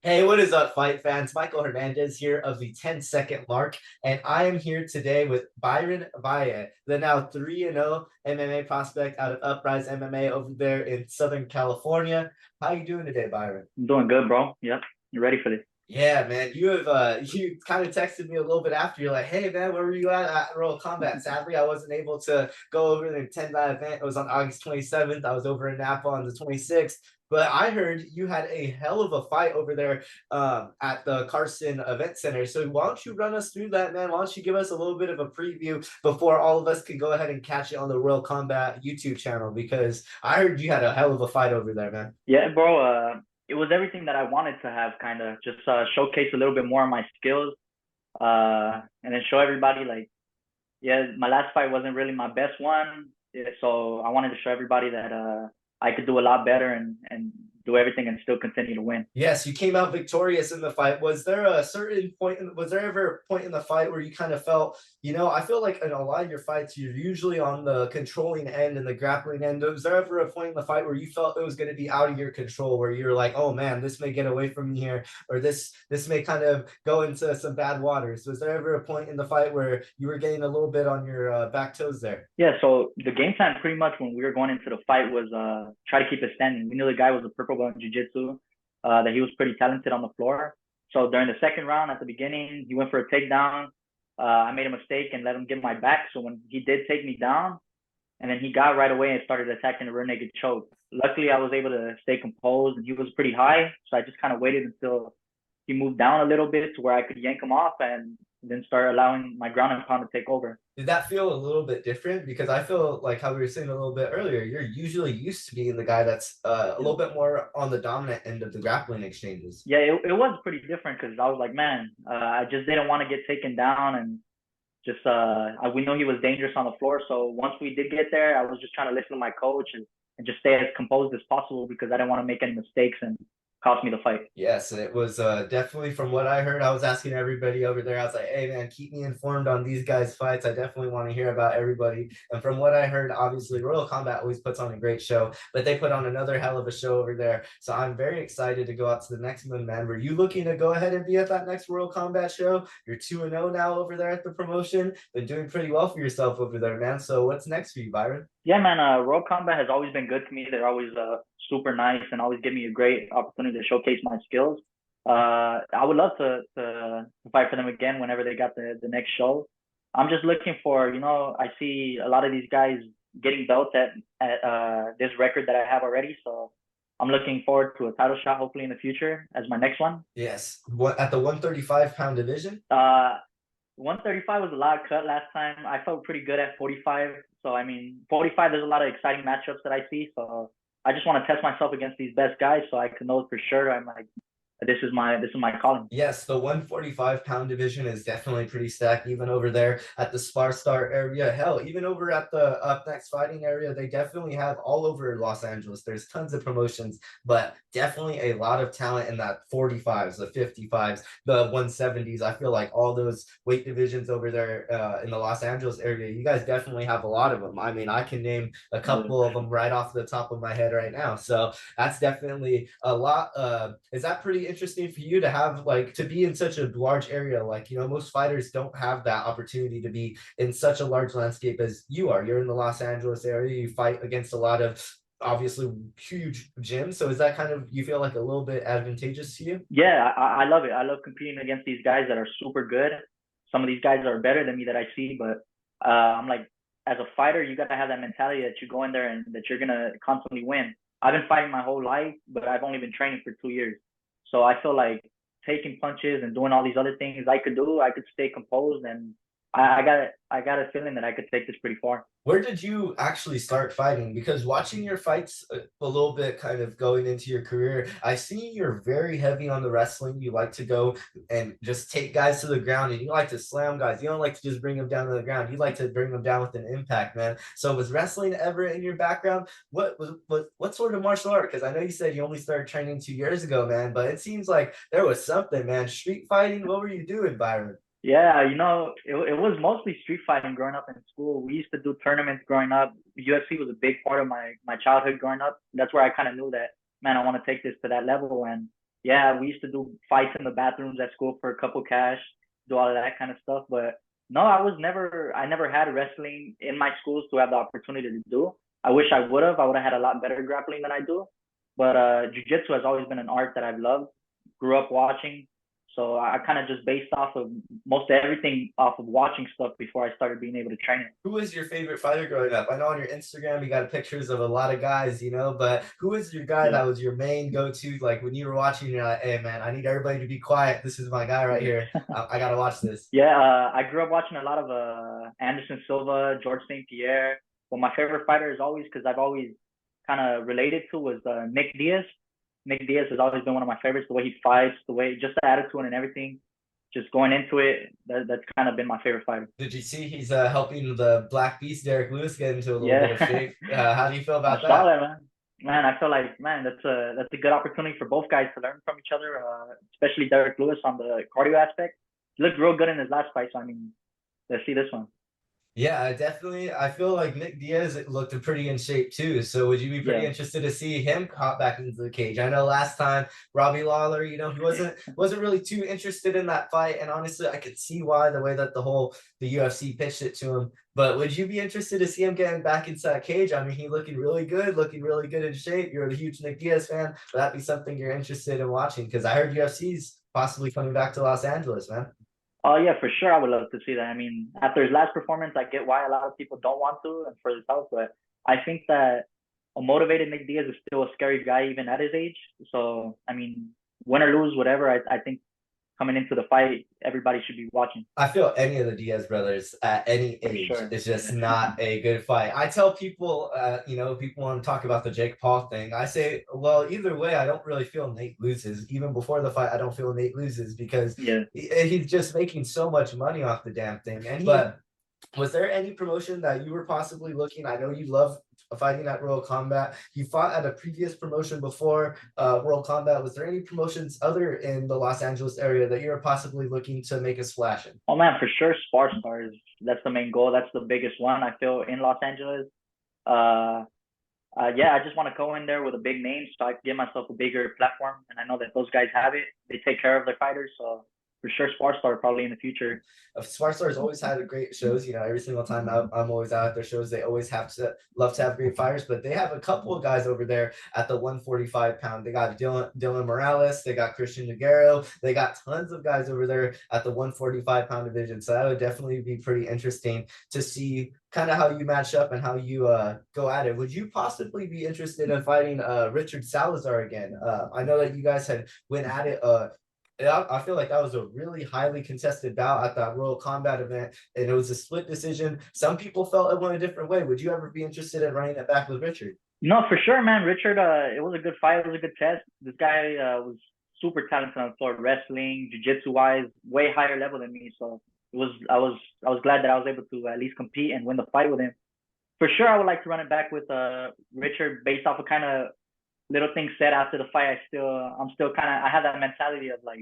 Hey, what is up, fight fans? Michael Hernandez here of the 10-second mark, and I am here today with Byron Valle, the now 3-0 MMA prospect out of UpRise MMA over there in Southern California. How you doing today, Byron? I'm doing good, bro. Yep. You ready for this? Yeah, man. You kind of texted me a little bit after. You're like, "Hey, man, where were you at Royal Combat?" Sadly, I wasn't able to go over the 10 that event. It was on August 27th. I was over in Napa on the 26th. But I heard you had a hell of a fight over there at the Carson Event Center. So why don't you run us through that, man? Why don't you give us a little bit of a preview before all of us can go ahead and catch it on the Royal Combat YouTube channel? Because I heard you had a hell of a fight over there, man. Yeah, bro. It was everything that I wanted to have, kind of just showcase a little bit more of my skills, and then show everybody like, yeah, my last fight wasn't really my best one, yeah, so I wanted to show everybody that I could do a lot better and do everything and still continue to win. Yes, you came out victorious in the fight. Was there a certain point? Was there ever a point in the fight where you kind of felt, I feel like in a lot of your fights, you're usually on the controlling end and the grappling end. Was there ever a point in the fight where you felt it was going to be out of your control, where you're like, oh man, this may get away from me here, or this may kind of go into some bad waters? Was there ever a point in the fight where you were getting a little bit on your back toes there? Yeah, so the game plan pretty much when we were going into the fight was try to keep it standing. We knew the guy was a purple belt in jiu-jitsu, that he was pretty talented on the floor. So during the second round at the beginning, he went for a takedown. I made a mistake and let him get my back. So when he did take me down, and then he got right away and started attacking the rear naked choke. Luckily, I was able to stay composed, and he was pretty high. So I just kind of waited until he moved down a little bit to where I could yank him off and then start allowing my ground and pound to take over. Did that feel a little bit different? Because I feel like how we were saying a little bit earlier, you're usually used to being the guy that's a Yeah. little bit more on the dominant end of the grappling exchanges. Yeah, it was pretty different because I was like, man, I just didn't want to get taken down and just we know he was dangerous on the floor. So once we did get there, I was just trying to listen to my coach and just stay as composed as possible because I didn't want to make any mistakes and cost me the fight. Yes, it was definitely from what I heard. I was asking everybody over there. I was like, "Hey, man, keep me informed on these guys' fights. I definitely want to hear about everybody." And from what I heard, obviously, Royal Combat always puts on a great show, but they put on another hell of a show over there. So I'm very excited to go out to the next one, man. Were you looking to go ahead and be at that next Royal Combat show? You're 2-0 now over there at the promotion. Been doing pretty well for yourself over there, man. So what's next for you, Byron? Yeah, man, Royal Combat has always been good to me. They're always super nice and always give me a great opportunity to showcase my skills. I would love to fight for them again whenever they got the next show. I'm just looking for, I see a lot of these guys getting belts at this record that I have already. So I'm looking forward to a title shot hopefully in the future as my next one. Yes. What at the 135-pound division? 135 was a lot cut last time. I felt pretty good at 45. So I mean, 45, there's a lot of exciting matchups that I see. So I just want to test myself against these best guys so I can know for sure I'm like, this is my calling. Yes, the 145-pound division is definitely pretty stacked, even over there at the Spar Star area. Hell, even over at the Up Next Fighting area, they definitely have all over Los Angeles. There's tons of promotions, but definitely a lot of talent in that 45s, the 55s, the 170s. I feel like all those weight divisions over there in the Los Angeles area, you guys definitely have a lot of them. I mean, I can name a Yeah. couple of them right off the top of my head right now. So that's definitely a lot. Is that pretty interesting for you to have like to be in such a large area? Like, most fighters don't have that opportunity to be in such a large landscape as you are. You're in the Los Angeles area, you fight against a lot of obviously huge gyms. So is that kind of you feel like a little bit advantageous to you? Yeah, I love it. I love competing against these guys that are super good. Some of these guys are better than me that I see, but I'm like, as a fighter, you got to have that mentality that you go in there and that you're gonna constantly win. I've been fighting my whole life, but I've only been training for 2 years. So I feel like taking punches and doing all these other things I could do, I could stay composed, and I got a feeling that I could take this pretty far. Where did you actually start fighting? Because watching your fights a little bit kind of going into your career, I see you're very heavy on the wrestling. You like to go and just take guys to the ground and you like to slam guys. You don't like to just bring them down to the ground. You like to bring them down with an impact, man. So was wrestling ever in your background? What sort of martial art? Because I know you said you only started training 2 years ago, man, but it seems like there was something, man. Street fighting, what were you doing, Byron? Yeah, it was mostly street fighting growing up in school. We used to do tournaments growing up. UFC was a big part of my childhood growing up. That's where I kind of knew that, man, I want to take this to that level. And Yeah, we used to do fights in the bathrooms at school for a couple cash, do all of that kind of stuff. But no, I never had wrestling in my schools to have the opportunity to do. I wish I would have. I would have had a lot better grappling than I do. But jujitsu has always been an art that I've loved, grew up watching. So I kind of just based off of most everything off of watching stuff before I started being able to train it. Who was your favorite fighter growing up? I know on your Instagram you got pictures of a lot of guys, you know, but who was your guy Yeah. that was your main go-to? Like when you were watching, you're like, hey man, I need everybody to be quiet. This is my guy right here. I gotta watch this. Yeah, I grew up watching a lot of Anderson Silva, George St. Pierre. But my favorite fighter is always because I've always kind of related to was Nick Diaz. Nick Diaz has always been one of my favorites. The way he fights, the way just the attitude and everything, just going into it. That's kind of been my favorite fighter. Did you see he's helping the Black Beast Derek Lewis get into a little bit of Yeah, shape? How do you feel I about saw that? that, man. Man, I feel like man, that's a good opportunity for both guys to learn from each other. Especially Derek Lewis on the cardio aspect. He looked real good in his last fight. So I mean, let's see this one. Yeah, definitely. I feel like Nick Diaz looked pretty in shape too. So would you be pretty Yeah. interested to see him hop back into the cage? I know last time Robbie Lawler, you know, he wasn't really too interested in that fight, and honestly, I could see why the way that the UFC pitched it to him. But would you be interested to see him getting back into that cage? I mean, he looking really good in shape. You're a huge Nick Diaz fan. Would that be something you're interested in watching? Because I heard UFC's possibly coming back to Los Angeles, man. Oh yeah, for sure. I would love to see that. I mean, after his last performance, I get why a lot of people don't want to, and for his health. But I think that a motivated Nick Diaz is still a scary guy even at his age. So I mean, win or lose, whatever. I think coming into the fight, everybody should be watching I feel any of the Diaz brothers at any for age sure. is just not a good fight. I tell people, you know, people want to talk about the Jake Paul thing. I say, well, either way, I don't really feel Nate loses. Even before the fight, I don't feel Nate loses because Yeah. he's just making so much money off the damn thing. And but was there any promotion that you were possibly looking? I know you love fighting at Royal Combat. You fought at a previous promotion before Royal Combat. Was there any promotions other in the Los Angeles area that you're possibly looking to make a splash in? Oh man, for sure, Spar Stars. That's the main goal. That's the biggest one I feel in Los Angeles. Uh, yeah, I just want to go in there with a big name so I can give myself a bigger platform. And I know that those guys have it. They take care of their fighters. So for sure, Spar Star probably in the future. Smart Stars always had great shows. You know, every single time I'm always out at their shows, they always have to love to have great fighters. But they have a couple of guys over there at the 145 pound. They got Dylan Morales, they got Christian Nogueira, they got tons of guys over there at the 145 pound division. So that would definitely be pretty interesting to see kind of how you match up and how you go at it. Would you possibly be interested in fighting Richard Salazar again? I know that you guys had went at it I feel like that was a really highly contested bout at that Royal Combat event, and it was a split decision. Some people felt it went a different way. Would you ever be interested in running it back with Richard? No, for sure, man. Richard, it was a good fight. It was a good test. This guy was super talented on the floor, wrestling, jiu-jitsu wise, way higher level than me. So I was glad that I was able to at least compete and win the fight with him. For sure, I would like to run it back with Richard based off of kind of little things said after the fight. I'm still kind of I have that mentality of like,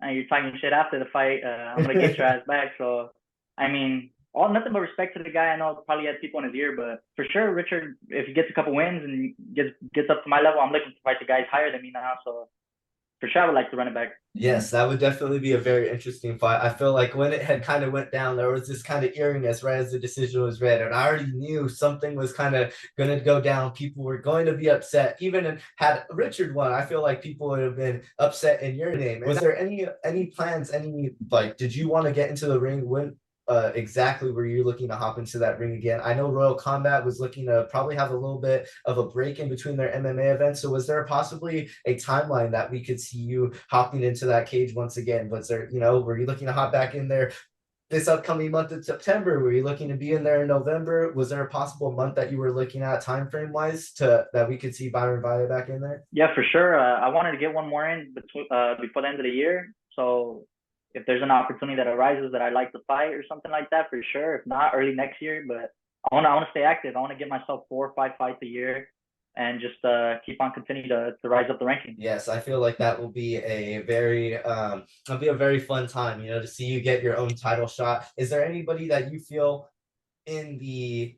you're talking shit after the fight. I'm gonna get your ass back. So I mean, all nothing but respect to the guy. I know probably has people in his ear, but for sure, Richard, if he gets a couple wins and gets up to my level, I'm looking to fight the guys higher than me now. So for sure, I would like to run it back. Yes, that would definitely be a very interesting fight. I feel like when it had kind of went down, there was this kind of eeriness right as the decision was read, and I already knew something was kind of going to go down. People were going to be upset. Even had Richard won, I feel like people would have been upset in your name. Was there any plans? Any like? Did you want to get into the ring when? Exactly were you looking to hop into that ring again? I know Royal Combat was looking to probably have a little bit of a break in between their MMA events. So was there possibly a timeline that we could see you hopping into that cage once again? Was there, you know, were you looking to hop back in there this upcoming month of September? Were you looking to be in there in November? Was there a possible month that you were looking at time frame wise to that we could see Byron Valle back in there? Yeah, for sure. I wanted to get one more in between before the end of the year. So if there's an opportunity that arises that I like to fight or something like that, for sure. If not, early next year. But I want to stay active. I want to get myself 4 or 5 fights a year and just keep on continuing to rise up the ranking. Yes, I feel like that will be a very it'll be a very fun time, you know, to see you get your own title shot. Is there anybody that you feel in the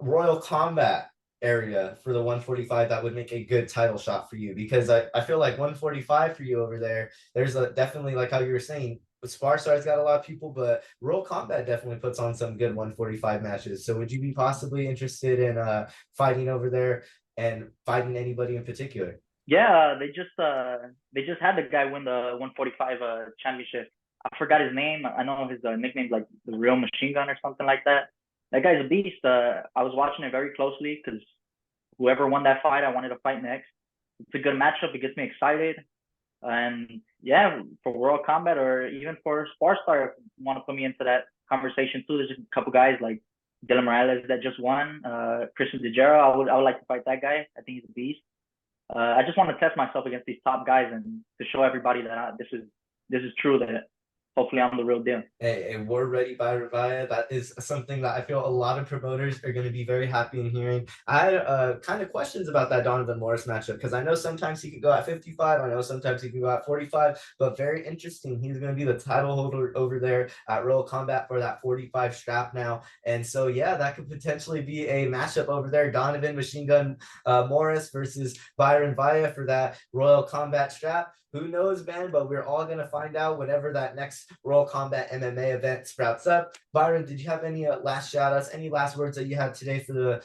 Royal Combat area for the 145 that would make a good title shot for you? Because I feel like 145 for you over there, there's a definitely like how you were saying, Spar Star's got a lot of people, but Royal Combat definitely puts on some good 145 matches. So would you be possibly interested in fighting over there and fighting anybody in particular? Yeah, they just had the guy win the 145 championship. I forgot his name. I know his nickname's like the Real Machine Gun or something like that. That guy's a beast. I was watching it very closely because whoever won that fight, I wanted to fight next. It's a good matchup. It gets me excited. And yeah, for World Combat or even for Sparstar, if you want to put me into that conversation too, there's a couple guys like Dylan Morales that just won. Christian DeGero, I would like to fight that guy. I think he's a beast. I just want to test myself against these top guys and to show everybody that this is true. That hopefully I'm the real deal. Hey, and we're ready by Valle. That is something that I feel a lot of promoters are going to be very happy in hearing. I had kind of questions about that Donovan Morris matchup because I know sometimes he could go at 55. I know sometimes he can go at 45, but very interesting. He's going to be the title holder over there at Royal Combat for that 45 strap now. And so, yeah, that could potentially be a matchup over there. Donovan Machine Gun Morris versus Byron Valle for that Royal Combat strap. Who knows, man? But we're all gonna find out whenever that next Royal Combat MMA event sprouts up. Byron, did you have any last shout outs, any last words that you had today for the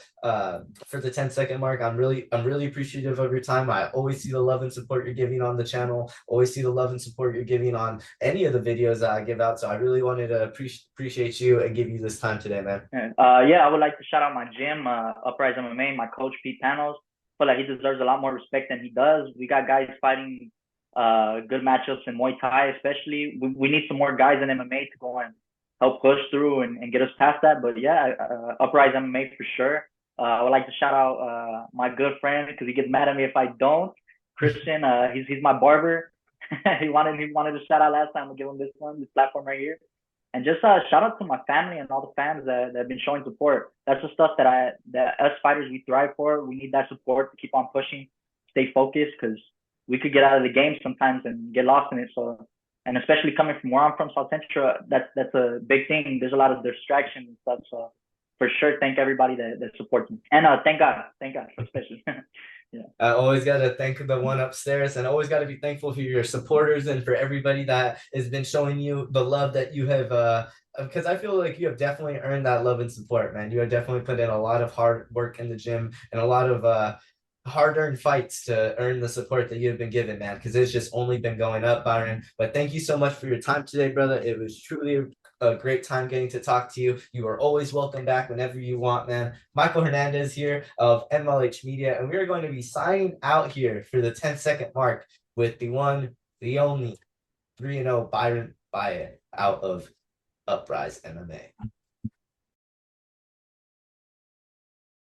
10-second mark? I'm really appreciative of your time. I always see the love and support you're giving on the channel. Always see the love and support you're giving on any of the videos that I give out. So I really wanted to appreciate you and give you this time today, man. Yeah, I would like to shout out my gym, UpRise MMA, my coach Pete Panos. I feel like he deserves a lot more respect than he does. We got guys fighting good matchups in Muay Thai, especially. We need some more guys in MMA to go and help push through and get us past that. But yeah, UpRise MMA for sure. I would like to shout out my good friend because he gets mad at me if I don't. Christian, he's my barber. he wanted to shout out last time. I'll give him this platform right here. And just shout out to my family and all the fans that have been showing support. That's the stuff that us fighters we thrive for. We need that support to keep on pushing, stay focused, because we could get out of the game sometimes and get lost in it. So, and especially coming from where I'm from, South Central, that's a big thing. There's a lot of distraction and stuff. So, for sure, thank everybody that supports me, and thank God, especially. Yeah. I always got to thank the one upstairs and always got to be thankful for your supporters and for everybody that has been showing you the love that you have because I feel like you have definitely earned that love and support, man. You have definitely put in a lot of hard work in the gym and a lot of hard-earned fights to earn the support that you've been given, man, because it's just only been going up, Byron. But thank you so much for your time today, brother. It was truly a great time getting to talk to you. You are always welcome back whenever you want, man. Michael Hernandez here of MLH Media, and we are going to be signing out here for the 10-second mark with the one, the only 3-0 Byron Valle out of UpRise MMA.